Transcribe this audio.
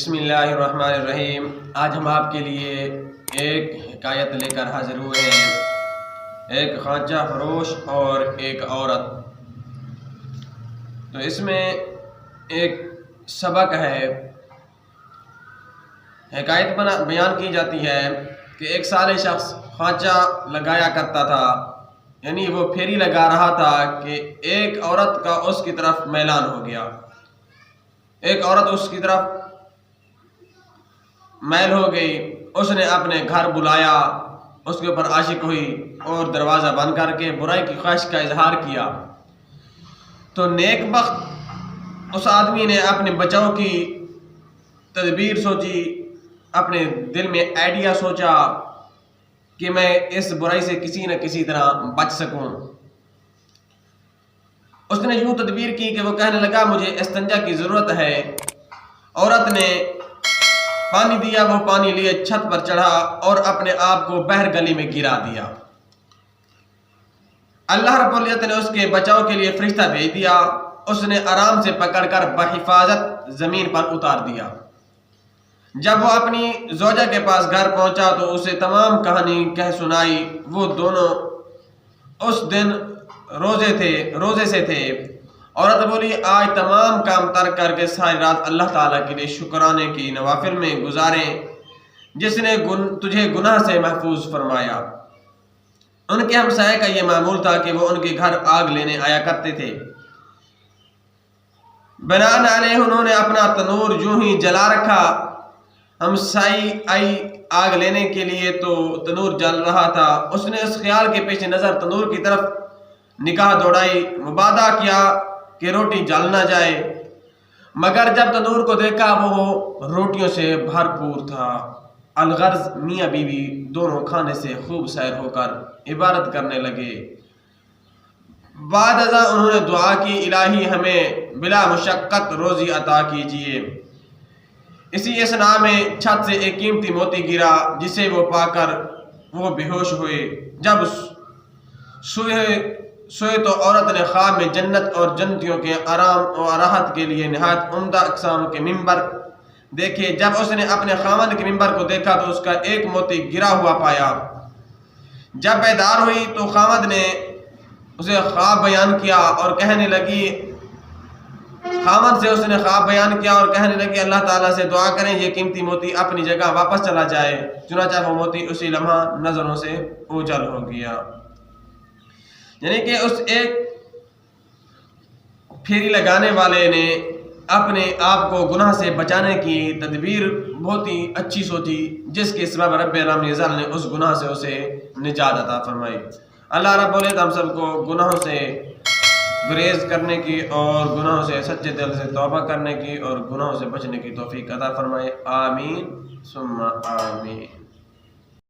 بسم اللہ الرحمن الرحیم۔ آج ہم آپ کے لیے ایک حکایت لے کر حاضر ہوئے ہیں، ایک خانچہ فروش اور ایک عورت۔ تو اس میں ایک سبق ہے۔ حکایت بیان کی جاتی ہے کہ ایک صالح شخص خانچہ لگایا کرتا تھا، یعنی وہ پھیری لگا رہا تھا کہ ایک عورت کا اس کی طرف میلان ہو گیا۔ ایک عورت اس کی طرف میل ہو گئی، اس نے اپنے گھر بلایا، اس کے اوپر عاشق ہوئی اور دروازہ بند کر کے برائی کی خواہش کا اظہار کیا۔ تو نیک بخت اس آدمی نے اپنے بچاؤ کی تدبیر سوچی، اپنے دل میں آئیڈیا سوچا کہ میں اس برائی سے کسی نہ کسی طرح بچ سکوں۔ اس نے یوں تدبیر کی کہ وہ کہنے لگا مجھے استنجا کی ضرورت ہے۔ عورت نے پانی دیا، وہ پانی لیے چھت پر چڑھا اور اپنے آپ کو بہر گلی میں گرا دیا۔ اللہ رب العزت نے اس کے بچاؤ کے لیے فرشتہ بھیج دیا، اس نے آرام سے پکڑ کر بحفاظت زمین پر اتار دیا۔ جب وہ اپنی زوجہ کے پاس گھر پہنچا تو اسے تمام کہانی کہہ سنائی۔ وہ دونوں اس دن روزے سے تھے۔ عورت بولی آج تمام کام ترک کر کے ساری رات اللہ تعالیٰ کے لیے شکرانے کی نوافل میں گزاریں جس نے تجھے گناہ سے محفوظ فرمایا۔ ان کے ہمسائے کا یہ معمول تھا کہ وہ ان کے گھر آگ لینے آیا کرتے تھے۔ بناء علیہ انہوں نے اپنا تنور یوں ہی جلا رکھا۔ ہمسائی آئی آگ لینے کے لیے تو تنور جل رہا تھا۔ اس نے اس خیال کے پیش نظر تنور کی طرف نگاہ دوڑائی، مبادہ کیا کہ روٹی جل نہ جائے، مگر جب تنور کو دیکھا وہ روٹیوں سے بھرپور تھا۔ الغرض میاں بیوی دونوں کھانے سے خوب سیر ہو کر عبادت کرنے لگے۔ بعد ازاں انہوں نے دعا کی الہی ہمیں بلا مشقت روزی عطا کیجیے۔ اسی اثناء میں چھت سے ایک قیمتی موتی گرا جسے وہ پا کر وہ بے ہوش ہوئے۔ جب سوئے تو عورت نے خواب میں جنت اور جنتیوں کے آرام اور راحت کے لیے نہایت عمدہ اقسام کے ممبر دیکھے۔ جب اس نے اپنے خاوند کے ممبر کو دیکھا تو اس کا ایک موتی گرا ہوا پایا۔ جب بیدار ہوئی تو خاوند نے اسے خواب بیان کیا اور کہنے لگی اللہ تعالیٰ سے دعا کریں یہ قیمتی موتی اپنی جگہ واپس چلا جائے۔ چنانچہ وہ موتی اسی لمحہ نظروں سے اوجھل ہو گیا۔ یعنی کہ اس ایک پھیری لگانے والے نے اپنے آپ کو گناہ سے بچانے کی تدبیر بہت ہی اچھی سوچی، جس کے سبب رب العالمین نے اس گناہ سے اسے نجات عطا فرمائی۔ اللہ رب العزت ہم سب کو گناہوں سے گریز کرنے کی اور گناہوں سے سچے دل سے توبہ کرنے کی اور گناہوں سے بچنے کی توفیق عطا فرمائے۔ آمین ثم آمین۔